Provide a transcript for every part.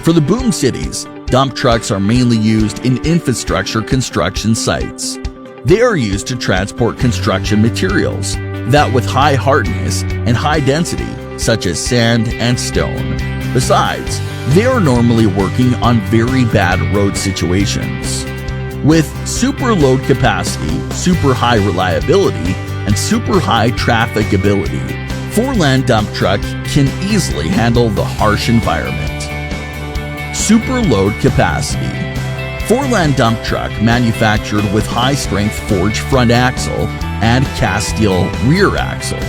For the boom cities, dump trucks are mainly used in infrastructure construction sites. They are used to transport construction materials that with high hardness and high density, such as sand and stone. Besides, they are normally working on very bad road situations. With super load capacity, super high reliability, and super high traffic ability, Forland dump truck can easily handle the harsh environment. Super load capacity. Forland dump truck manufactured with high-strength forged front axle and cast steel rear axle.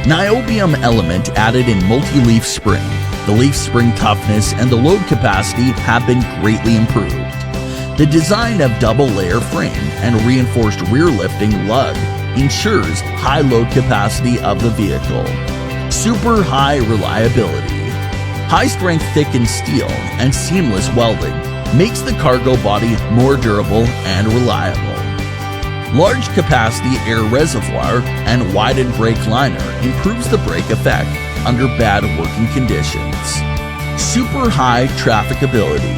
Niobium element added in multi-leaf spring. The leaf spring toughness and the load capacity have been greatly improved. The design of double-layer frame and reinforced rear lifting lug ensures high load capacity of the vehicle. Super high reliability. High-strength thickened steel and seamless welding makes the cargo body more durable and reliable. Large capacity air reservoir and widened brake liner improves the brake effect under bad working conditions. Super high trafficability.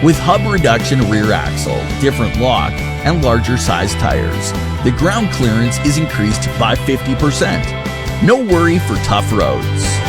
With hub reduction rear axle, different lock, and larger size tires, the ground clearance is increased by 50%. No worry for tough roads.